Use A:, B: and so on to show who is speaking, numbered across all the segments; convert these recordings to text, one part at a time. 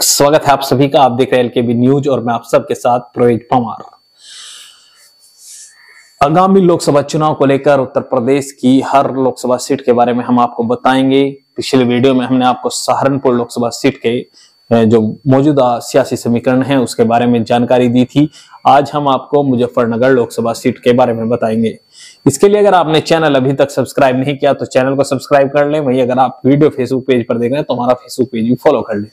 A: स्वागत है आप सभी का। आप देख रहे हैं एलकेबी न्यूज और मैं आप सबके साथ प्रवेश पवार। आगामी लोकसभा चुनाव को लेकर उत्तर प्रदेश की हर लोकसभा सीट के बारे में हम आपको बताएंगे। पिछले वीडियो में हमने आपको सहारनपुर लोकसभा सीट के जो मौजूदा सियासी समीकरण है उसके बारे में जानकारी दी थी। आज हम आपको मुजफ्फरनगर लोकसभा सीट के बारे में बताएंगे। इसके लिए अगर आपने चैनल अभी तक सब्सक्राइब नहीं किया तो चैनल को सब्सक्राइब कर लें। वहीं अगर आप वीडियो फेसबुक पेज पर देख रहे हैं तो हमारा फेसबुक पेज भी फॉलो कर लें।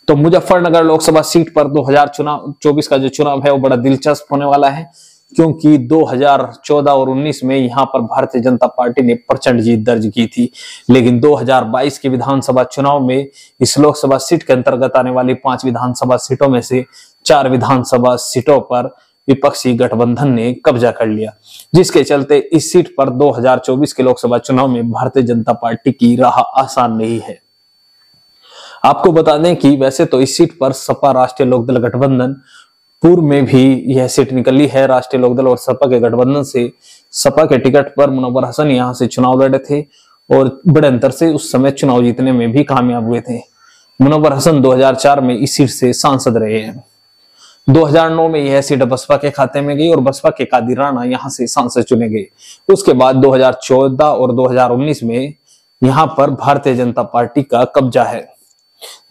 A: तो मुजफ्फरनगर लोकसभा सीट पर 2024 का जो चुनाव है वो बड़ा दिलचस्प होने वाला है, क्योंकि 2014 और 19 में यहां पर भारतीय जनता पार्टी ने प्रचंड जीत दर्ज की थी। लेकिन 2022 के विधानसभा चुनाव में इस लोकसभा सीट के अंतर्गत आने वाली 5 विधानसभा सीटों में से 4 विधानसभा सीटों पर विपक्षी गठबंधन ने कब्जा कर लिया, जिसके चलते इस सीट पर 2024 के लोकसभा चुनाव में भारतीय जनता पार्टी की राह आसान नहीं है। आपको बता दें कि वैसे तो इस सीट पर सपा राष्ट्रीय लोकदल गठबंधन, पूर्व में भी यह सीट निकली है। राष्ट्रीय लोकदल और सपा के गठबंधन से सपा के टिकट पर मुनव्वर हसन यहां से चुनाव लड़े थे और बड़े अंतर से उस समय चुनाव जीतने में भी कामयाब हुए थे। मुनव्वर हसन 2004 में इस सीट से सांसद रहे हैं। 2009 में यह सीट बसपा के खाते में गई और बसपा के कादिर राणा यहां से सांसद चुने गए। उसके बाद 2014 और 2019 में यहां पर भारतीय जनता पार्टी का कब्जा है।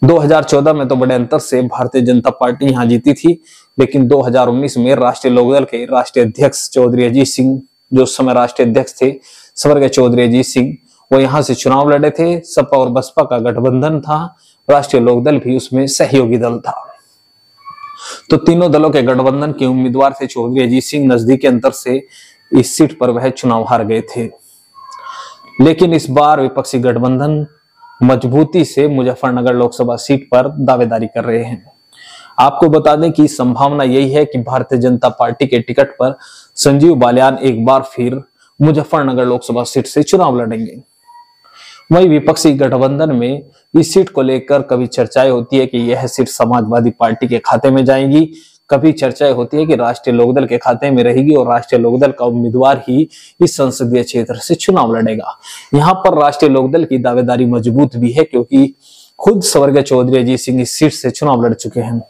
A: 2014 में तो बड़े अंतर से भारतीय जनता पार्टी यहां जीती थी, लेकिन 2019 में राष्ट्रीय लोकदल के राष्ट्रीय अध्यक्ष चौधरी अजीत सिंह, जो उस समय राष्ट्रीय अध्यक्ष थे स्वर्गीय चौधरी अजीत सिंह, वो यहां से चुनाव लड़े थे। सपा और बसपा का गठबंधन था, राष्ट्रीय लोकदल भी उसमें सहयोगी दल था। तो तीनों दलों के गठबंधन के उम्मीदवार थे चौधरी अजीत सिंह। नजदीकी अंतर से इस सीट पर वह चुनाव हार गए थे। लेकिन इस बार विपक्षी गठबंधन मजबूती से मुजफ्फरनगर लोकसभा सीट पर दावेदारी कर रहे हैं। आपको बता दें कि संभावना यही है कि भारतीय जनता पार्टी के टिकट पर संजीव बालियान एक बार फिर मुजफ्फरनगर लोकसभा सीट से चुनाव लड़ेंगे। वहीं विपक्षी गठबंधन में इस सीट को लेकर कभी चर्चाएं होती है कि यह सीट समाजवादी पार्टी के खाते में जाएगी, कभी चर्चाएं होती है कि राष्ट्रीय लोकदल के खाते में रहेगी और राष्ट्रीय लोकदल का उम्मीदवार ही इस संसदीय क्षेत्र से चुनाव लड़ेगा। यहाँ पर राष्ट्रीय लोकदल की दावेदारी मजबूत भी है, क्योंकि खुद स्वर्गीय चौधरी अजीत सिंह इस सीट से चुनाव लड़ चुके हैं।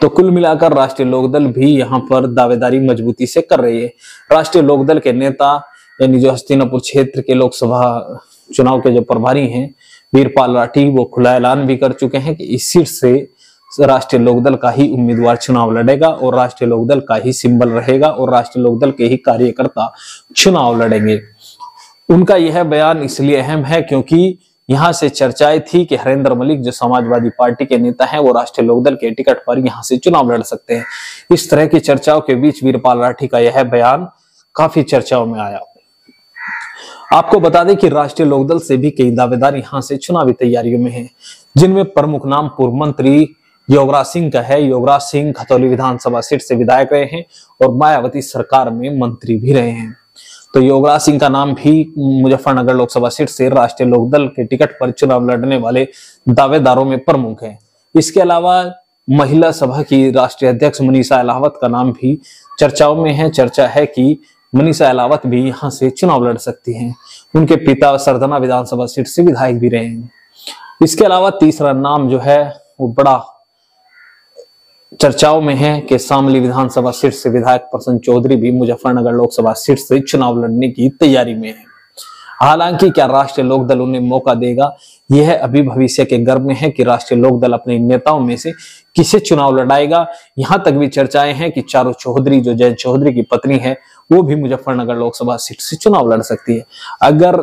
A: तो कुल मिलाकर राष्ट्रीय लोकदल भी यहाँ पर दावेदारी मजबूती से कर रही है। राष्ट्रीय लोकदल के नेता यानी जो हस्तिनापुर क्षेत्र के लोकसभा चुनाव के जो प्रभारी हैं वीरपाल राठी, वो खुला ऐलान भी कर चुके हैं कि इस सीट से राष्ट्रीय लोकदल का ही उम्मीदवार चुनाव लड़ेगा और राष्ट्रीय लोकदल का ही सिंबल रहेगा और राष्ट्रीय लोकदल के ही कार्यकर्ता चुनाव लड़ेंगे। उनका यह बयान इसलिए अहम है क्योंकि यहां से चर्चाएं थी कि हरेंद्र मलिक जो समाजवादी पार्टी के नेता हैं वो राष्ट्रीय लोकदल के टिकट पर यहां से चुनाव लड़ सकते हैं। इस तरह की चर्चाओं के बीच वीरपाल राठी का यह बयान काफी चर्चाओं में आया। आपको बता दें कि राष्ट्रीय लोकदल से भी कई दावेदार यहां से चुनावी तैयारियों में हैं, जिनमें प्रमुख नाम पूर्व मंत्री योगराज सिंह का है। योगराज सिंह खतौली विधानसभा सीट से विधायक रहे हैं और मायावती सरकार में मंत्री भी रहे हैं। तो योगराज सिंह का नाम भी मुजफ्फरनगर लोकसभा सीट से राष्ट्रीय लोकदल के टिकट पर चुनाव लड़ने वाले दावेदारों में प्रमुख है। इसके अलावा महिला सभा की राष्ट्रीय अध्यक्ष मनीषा अहलावत का नाम भी चर्चाओं में है। चर्चा है कि मनीषा अहलावत भी यहाँ से चुनाव लड़ सकती हैं। उनके पिता सरदना विधानसभा सीट से विधायक भी रहे हैं। इसके अलावा तीसरा नाम जो है वो बड़ा चर्चाओं में है कि शामली विधानसभा सीट से विधायक प्रसन्न चौधरी भी मुजफ्फरनगर लोकसभा सीट से चुनाव लड़ने की तैयारी में है। हालांकि क्या राष्ट्रीय लोकदल उन्हें मौका देगा, यह अभी भविष्य के गर्भ में है कि राष्ट्रीय लोकदल अपने नेताओं में से किसे चुनाव लड़ाएगा। यहां तक भी चर्चाएं हैं कि चारू चौधरी जो जयंत चौधरी की पत्नी है वो भी मुजफ्फरनगर लोकसभा सीट से चुनाव लड़ सकती है। अगर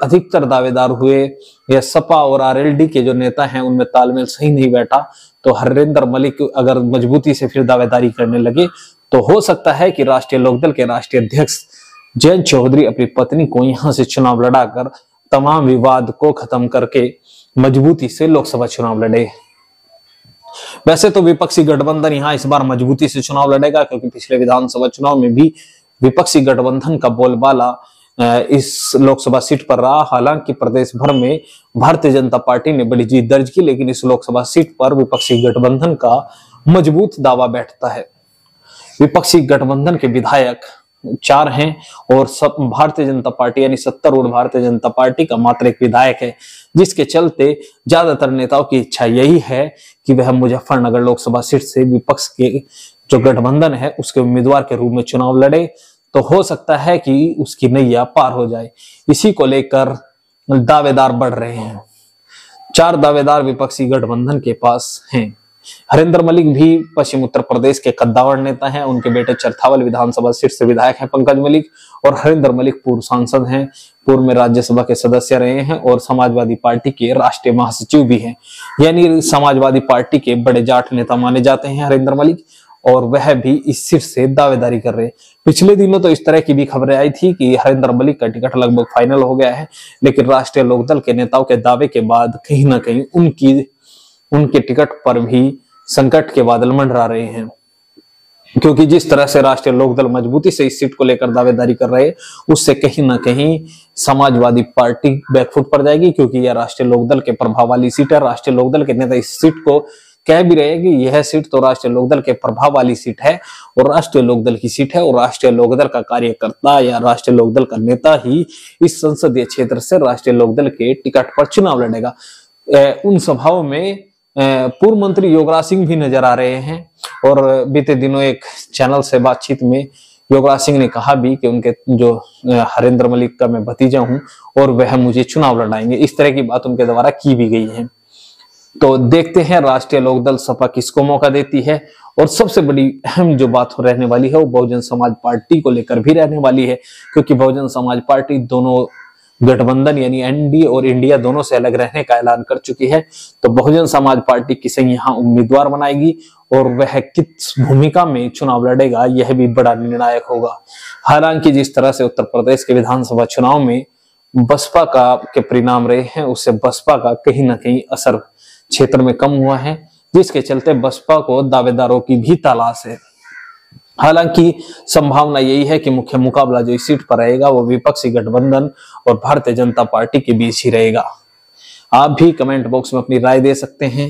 A: अधिकतर दावेदार हुए या सपा और आरएलडी के जो नेता हैं उनमें तालमेल सही नहीं बैठा तो हरेंद्र मलिक अगर मजबूती से फिर दावेदारी करने लगे तो हो सकता है कि राष्ट्रीय लोकदल के राष्ट्रीय अध्यक्ष जयंत चौधरी अपनी पत्नी को यहां से चुनाव लड़ाकर तमाम विवाद को खत्म करके मजबूती से लोकसभा चुनाव लड़े। वैसे तो विपक्षी गठबंधन यहां इस बार मजबूती से चुनाव लड़ेगा, क्योंकि पिछले विधानसभा चुनाव में भी विपक्षी गठबंधन का बोलबाला इस लोकसभा सीट पर रहा। हालांकि प्रदेश भर में भारतीय जनता पार्टी ने बड़ी जीत दर्ज की, लेकिन इस लोकसभा सीट पर विपक्षी गठबंधन का मजबूत दावा बैठता है। विपक्षी गठबंधन के विधायक 4 हैं और सब भारतीय जनता पार्टी यानी सत्तारूढ़ भारतीय जनता पार्टी का मात्र एक विधायक है, जिसके चलते ज्यादातर नेताओं की इच्छा यही है कि वह मुजफ्फरनगर लोकसभा सीट से विपक्ष के जो गठबंधन है उसके उम्मीदवार के रूप में चुनाव लड़े, तो हो सकता है कि उसकी नैया पार हो जाए। इसी को लेकर दावेदार बढ़ रहे हैं। 4 दावेदार विपक्षी गठबंधन के पास हैं। हरिंदर मलिक भी पश्चिम उत्तर प्रदेश के कद्दावर नेता हैं। उनके बेटे चरथावल विधानसभा सीट से विधायक हैं पंकज मलिक, और हरिंदर मलिक पूर्व सांसद हैं, पूर्व में राज्यसभा के सदस्य रहे हैं और समाजवादी पार्टी के राष्ट्रीय महासचिव भी हैं। यानी समाजवादी पार्टी के बड़े जाट नेता माने जाते हैं हरिंदर मलिक, और वह भी इस सीट से दावेदारी कर रहे हैं। पिछले दिनों तो इस तरह की भी खबरें आई थी कि हरिंदर मलिक का टिकट लगभग फाइनल हो गया है, लेकिन राष्ट्रीय लोकदल के नेताओं के दावे के बाद कहीं ना कहीं उनके टिकट पर भी संकट के बादल मंडरा रहे हैं, क्योंकि जिस तरह से राष्ट्रीय लोकदल मजबूती से इस सीट को लेकर दावेदारी कर रहे हैं, उससे कहीं ना कहीं समाजवादी पार्टी बैकफुट पर जाएगी, क्योंकि यह राष्ट्रीय लोकदल के प्रभाव वाली सीट है। राष्ट्रीय लोकदल के नेता इस सीट को कह भी रहे हैं कि यह सीट तो राष्ट्रीय लोकदल के प्रभाव वाली सीट है और राष्ट्रीय लोकदल की सीट है, और राष्ट्रीय लोकदल का कार्यकर्ता या राष्ट्रीय लोकदल का नेता ही इस संसदीय क्षेत्र से राष्ट्रीय लोकदल के टिकट पर चुनाव लड़ेगा। उन सभाओं में पूर्व मंत्री योगराज सिंह भी नजर आ रहे हैं, और बीते दिनों एक चैनल से बातचीत में योगराज सिंह ने कहा भी कि उनके जो हरिंदर मलिक का मैं भतीजा हूं और वह मुझे चुनाव लड़ाएंगे, इस तरह की बात उनके द्वारा की भी गई है। तो देखते हैं राष्ट्रीय लोकदल सपा किसको मौका देती है, और सबसे बड़ी अहम जो बात रहने वाली है वो बहुजन समाज पार्टी को लेकर भी रहने वाली है, क्योंकि बहुजन समाज पार्टी दोनों गठबंधन यानी एनडीए और इंडिया दोनों से अलग रहने का ऐलान कर चुकी है। तो बहुजन समाज पार्टी किसे यहाँ उम्मीदवार बनाएगी और वह किस भूमिका में चुनाव लड़ेगा, यह भी बड़ा निर्णायक होगा। हालांकि जिस तरह से उत्तर प्रदेश के विधानसभा चुनाव में बसपा के परिणाम रहे हैं, उससे बसपा का कहीं ना कहीं असर क्षेत्र में कम हुआ है, जिसके चलते बसपा को दावेदारों की भी तलाश है। हालांकि संभावना यही है कि मुख्य मुकाबला जो इस सीट पर रहेगा वो विपक्षी गठबंधन और भारतीय जनता पार्टी के बीच ही रहेगा। आप भी कमेंट बॉक्स में अपनी राय दे सकते हैं।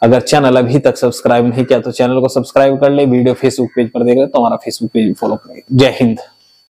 A: अगर चैनल अभी तक सब्सक्राइब नहीं किया तो चैनल को सब्सक्राइब कर ले। वीडियो फेसबुक पेज पर देख रहे तो हमारा फेसबुक पेज फॉलो करें। जय हिंद।